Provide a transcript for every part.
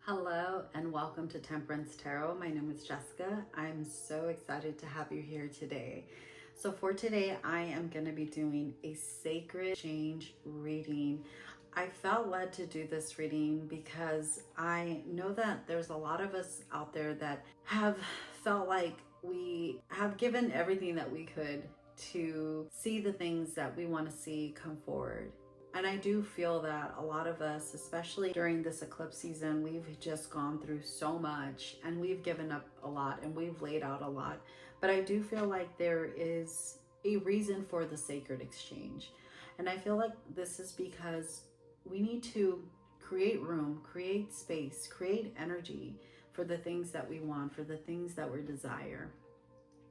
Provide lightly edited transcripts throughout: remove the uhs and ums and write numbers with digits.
Hello and welcome to Temperance Tarot. My name is Jessica. I'm so excited to have you here today. So for today, I am going to be doing a sacred exchange reading. I felt led to do this reading because I know that there's a lot of us out there that have felt like we have given everything that we could to see the things that we want to see come forward. And I do feel that a lot of us, especially during this eclipse season, we've just gone through so much and we've given up a lot and we've laid out a lot. But I do feel like there is a reason for the sacred exchange. And I feel like this is because we need to create room, create space, create energy for the things that we want, for the things that we desire.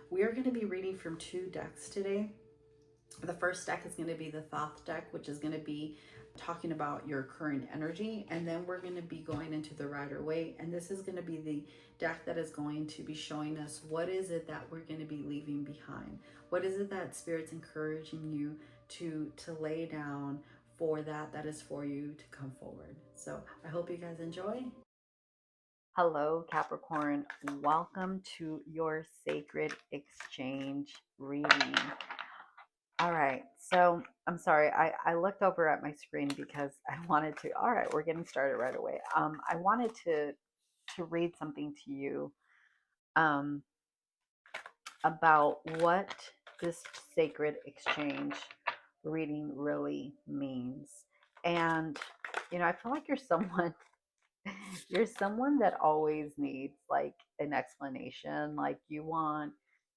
We are going to be reading from two decks today. The first deck is going to be the Thoth deck, which is going to be talking about your current energy. And then we're going to be going into the Rider Waite. And this is going to be the deck that is going to be showing us what is it that we're going to be leaving behind. What is it that Spirit's encouraging you to lay down for that is for you to come forward. So I hope you guys enjoy. Hello, Capricorn. Welcome to your sacred exchange reading. All right, so I'm sorry, I looked over at my screen because I wanted to, all right, we're getting started right away. I wanted to read something to you about what this sacred exchange reading really means. And, I feel like you're someone, you're someone that always needs like an explanation, like you want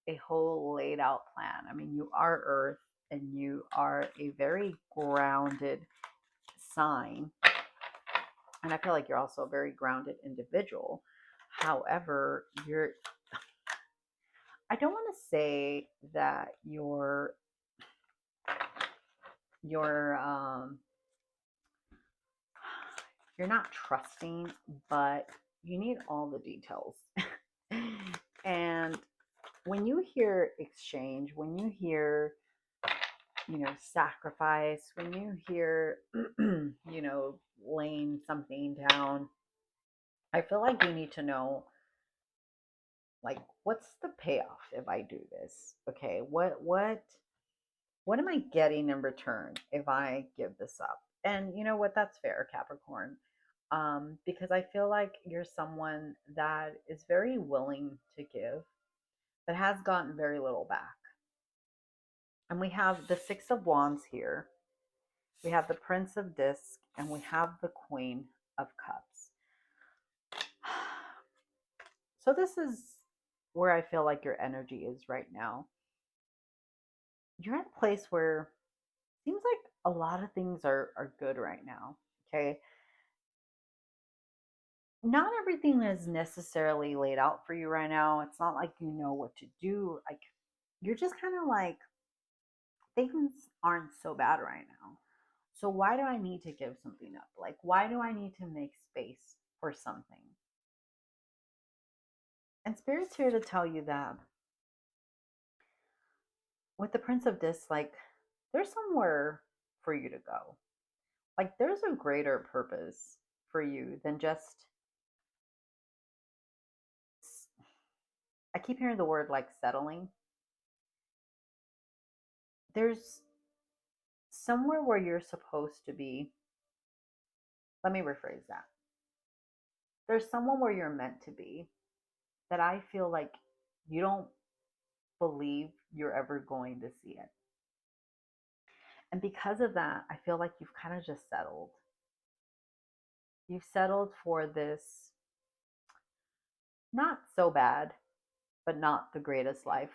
a whole laid out plan. I mean, you are Earth and you are a very grounded sign. And I feel like you're also a very grounded individual. However, I don't want to say that you're you're not trusting, but you need all the details. And when you hear exchange, when you hear, sacrifice, when you hear, laying something down, I feel like you need to know, like, what's the payoff if I do this? Okay, what am I getting in return if I give this up? And you know what? That's fair, Capricorn. Because I feel like you're someone that is very willing to give, but has gotten very little back. And we have the Six of Wands here. We have the Prince of Discs, and we have the Queen of Cups. So this is where I feel like your energy is right now. You're in a place where it seems like a lot of things are good right now. Okay. Not everything is necessarily laid out for you right now. It's not like you know what to do. Like you're just kind of like things aren't so bad right now. So why do I need to give something up? Like why do I need to make space for something? And Spirit's here to tell you that with the Prince of Discs, like there's somewhere for you to go. Like there's a greater purpose for you than just, I keep hearing the word like settling. There's somewhere where you're supposed to be. Let me rephrase that. There's someone where you're meant to be that I feel like you don't believe you're ever going to see it. And because of that, I feel like you've kind of just settled. You've settled for this not so bad, but not the greatest life.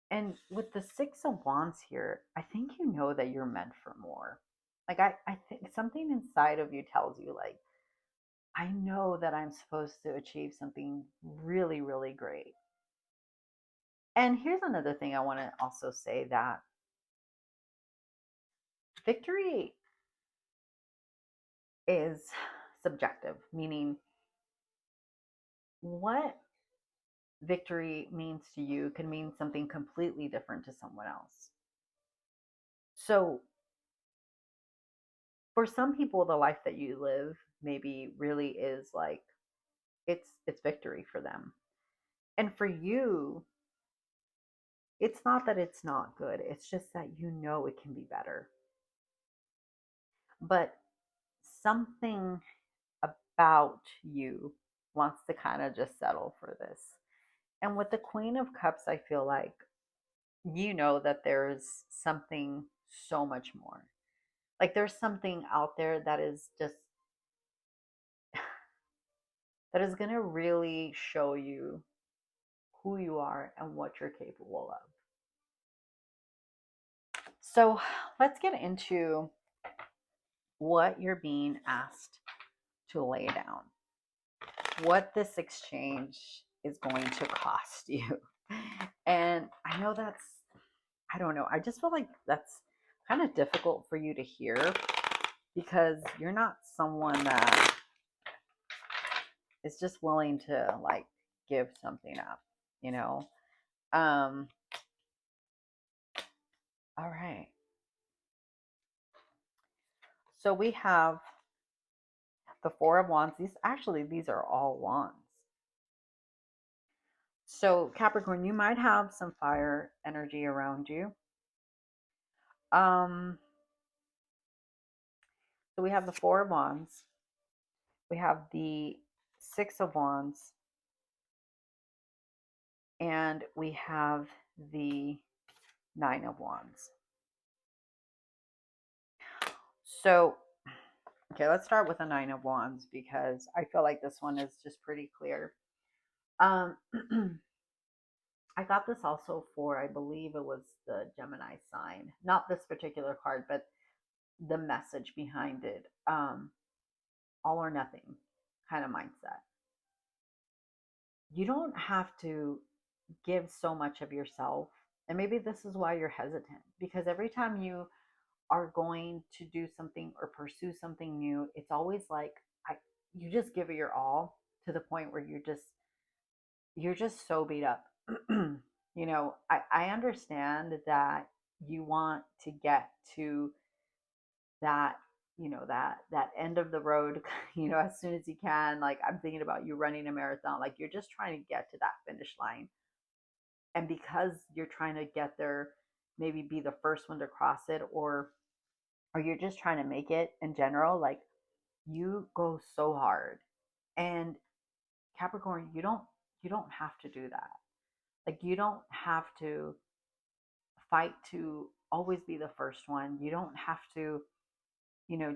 And with the Six of Wands here, I think you know that you're meant for more. Like I think something inside of you tells you like, I know that I'm supposed to achieve something really, really great. And here's another thing I want to also say, that victory is subjective, meaning what victory means to you can mean something completely different to someone else. So for some people, the life that you live maybe really is like it's victory for them. And for you, it's not that it's not good. It's just that you know it can be better. But something about you wants to kind of just settle for this. And with the Queen of Cups, I feel like you know that there's something so much more. Like there's something out there that is just that is going to really show you who you are and what you're capable of. So, let's get into what you're being asked to lay down. What this exchange is going to cost you. And I know that's, I don't know, I just feel like that's kind of difficult for you to hear because you're not someone that is just willing to like give something up, you know? Um, all right. So we have the Four of Wands. These are all wands. So Capricorn, you might have some fire energy around you. Um, so we have the Four of Wands. We have the Six of Wands, and we have the Nine of Wands. So, okay, let's start with the Nine of Wands because I feel like this one is just pretty clear. Um, I got this also for, I believe it was the Gemini sign. Not this particular card, but the message behind it. All or nothing kind of mindset. You don't have to give so much of yourself. And maybe this is why you're hesitant because every time you are going to do something or pursue something new, it's always like I you just give it your all to the point where you're just so beat up. I understand that you want to get to that, that end of the road, as soon as you can. Like I'm thinking about you running a marathon, like you're just trying to get to that finish line. And because you're trying to get there, maybe be the first one to cross it, or you're just trying to make it in general, like you go so hard. And Capricorn, you don't have to do that. Like you don't have to fight to always be the first one. You don't have to,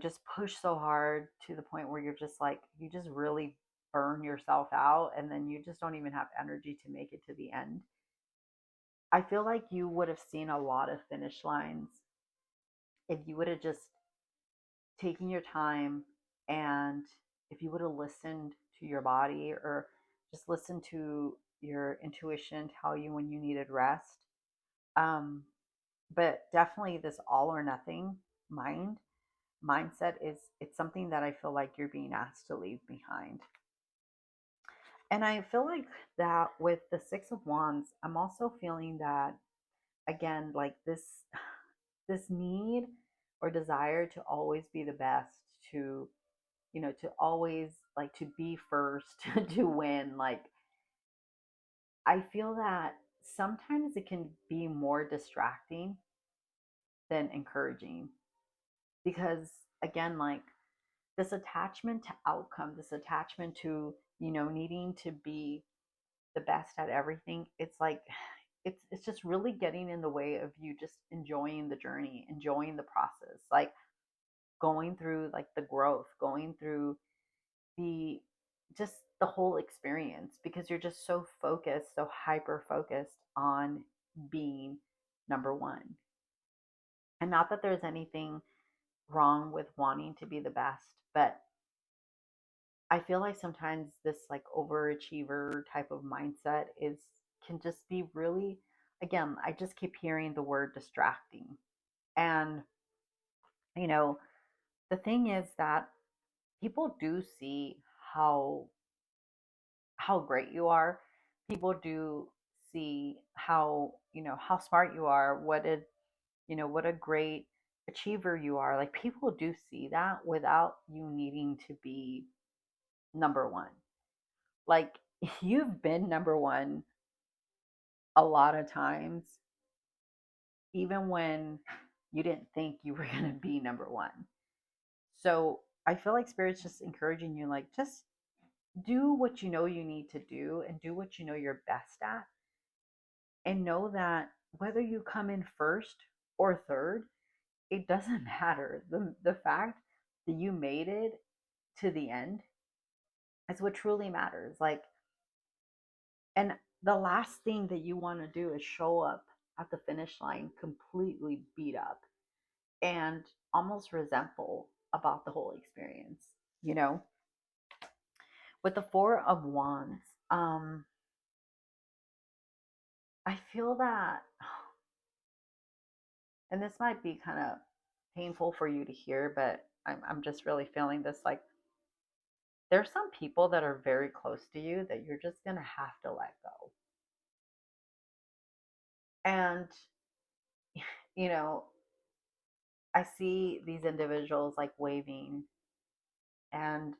just push so hard to the point where you're just like, you just really burn yourself out and then you just don't even have energy to make it to the end. I feel like you would have seen a lot of finish lines if you would have just taken your time and if you would have listened to your body or just listened to your intuition tell you when you needed rest. Um, but definitely this all or nothing mindset is it's something that I feel like you're being asked to leave behind. And I feel like that with the Six of Wands, I'm also feeling that again, like this need or desire to always be the best, to to always like to be first, to win. Like I feel that sometimes it can be more distracting than encouraging because again, like this attachment to outcome, this attachment to, needing to be the best at everything, it's like it's just really getting in the way of you just enjoying the journey, enjoying the process, like going through like the growth, going through the just the whole experience because you're just so focused, so hyper focused on being number one. And not that there's anything wrong with wanting to be the best, but I feel like sometimes this like overachiever type of mindset is can just be really, again, I just keep hearing the word distracting. And you know, the thing is that people do see how how great you are. People do see how, how smart you are, what a great achiever you are, like people do see that without you needing to be number one. Like you've been number one a lot of times, even when you didn't think you were going to be number one. So I feel like Spirit's just encouraging you, like, just do what you know you need to do and do what you know you're best at. And know that whether you come in first or third, it doesn't matter. The fact that you made it to the end is what truly matters. Like, and the last thing that you want to do is show up at the finish line completely beat up and almost resentful about the whole experience, you know? With the Four of Wands, I feel that, and this might be kind of painful for you to hear, but I'm just really feeling this, like, there's some people that are very close to you that you're just going to have to let go. And, you know, I see these individuals like waving and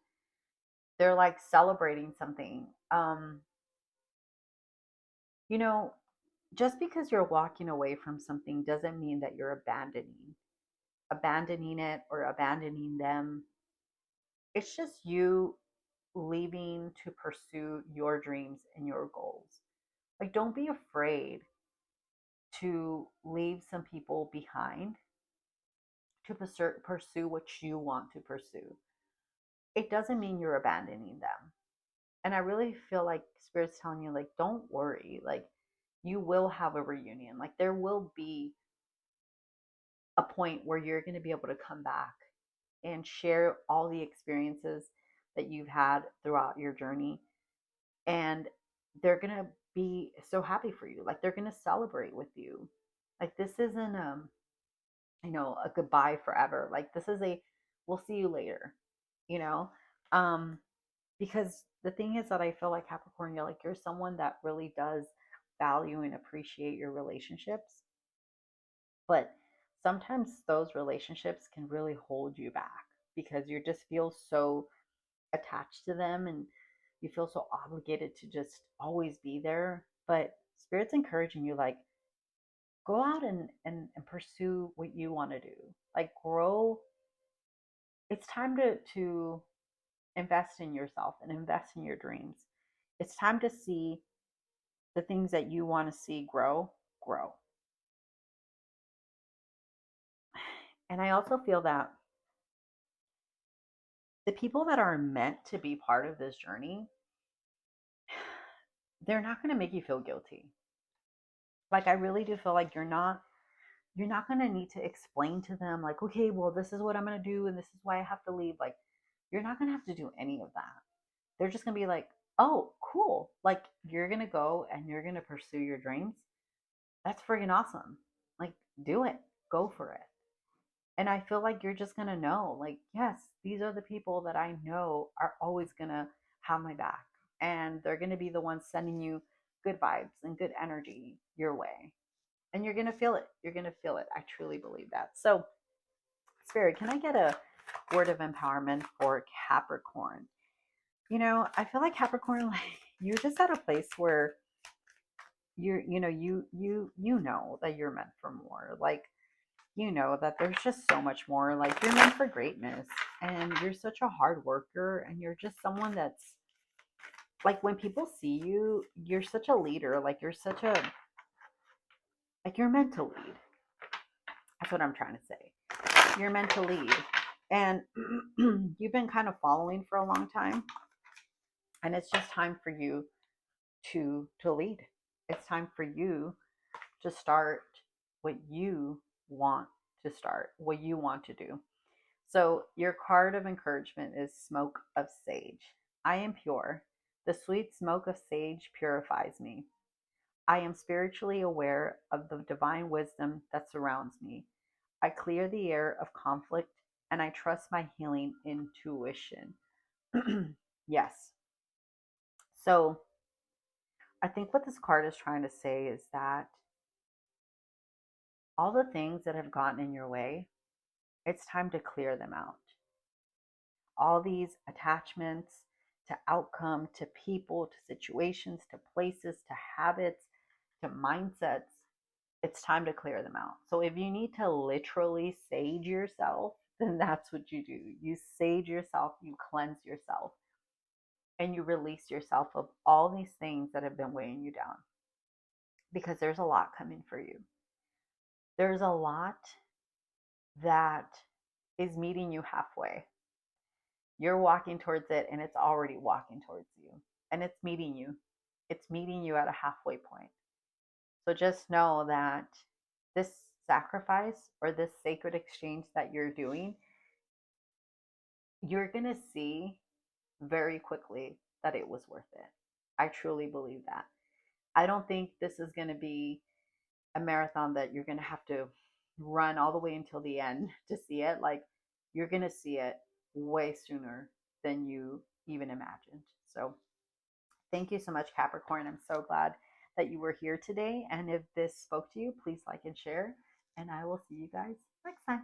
they're like celebrating something. You know, just because you're walking away from something doesn't mean that you're abandoning it or abandoning them. It's just you leaving to pursue your dreams and your goals. Like, don't be afraid to leave some people behind to pursue what you want to pursue. It doesn't mean you're abandoning them. And I really feel like Spirit's telling you, like, don't worry. Like, you will have a reunion. Like, there will be a point where you're going to be able to come back and share all the experiences that you've had throughout your journey. And they're going to be so happy for you. Like, they're going to celebrate with you. Like, this isn't a goodbye forever. Like, this is a we'll see you later, you know? Um because the thing is that I feel like Capricorn, you're someone that really does value and appreciate your relationships, but sometimes those relationships can really hold you back because you just feel so attached to them and you feel so obligated to just always be there. But Spirit's encouraging you, like, go out and pursue what you want to do. Like, grow. It's time to invest in yourself and invest in your dreams. It's time to see the things that you want to see grow. And I also feel that the people that are meant to be part of this journey, they're not going to make you feel guilty. Like, I really do feel like you're not going to need to explain to them, like, okay, well, this is what I'm going to do and this is why I have to leave. Like, you're not going to have to do any of that. They're just going to be like, oh, cool. Like, you're going to go and you're going to pursue your dreams. That's freaking awesome. Like, do it. Go for it. And I feel like you're just going to know, like, yes, these are the people that I know are always going to have my back. And they're going to be the ones sending you good vibes and good energy your way. And you're going to feel it. You're going to feel it. I truly believe that. So, Spirit, can I get a word of empowerment for Capricorn? I feel like Capricorn, like, you're just at a place where you know that you're meant for more. Like, you know that there's just so much more. Like, you're meant for greatness and you're such a hard worker and you're just someone that's like, when people see you, you're such a leader. Like, you're meant to lead. That's what I'm trying to say. You're meant to lead. And you've been kind of following for a long time. And it's just time for you to lead. It's time for you to start what you want to start, what you want to do. So your card of encouragement is Smoke of Sage. I am pure. The sweet smoke of sage purifies me. I am spiritually aware of the divine wisdom that surrounds me. I clear the air of conflict and I trust my healing intuition. Yes. So I think what this card is trying to say is that all the things that have gotten in your way, It's time to clear them out. All these attachments to outcome, to people, to situations, to places, to habits, to mindsets, it's time to clear them out. So if you need to literally sage yourself, then that's what you do. You sage yourself, you cleanse yourself, and you release yourself of all these things that have been weighing you down, because there's a lot coming for you. There's a lot that is meeting you halfway. You're walking towards it and it's already walking towards you, and it's meeting you. It's meeting you at a halfway point. So just know that this sacrifice or this sacred exchange that you're doing, you're going to see very quickly that it was worth it. I truly believe that. I don't think this is going to be a marathon that you're going to have to run all the way until the end to see it. Like, you're going to see it way sooner than you even imagined. So, thank you so much, Capricorn. I'm so glad that you were here today. And if this spoke to you, please like and share. And I will see you guys next time.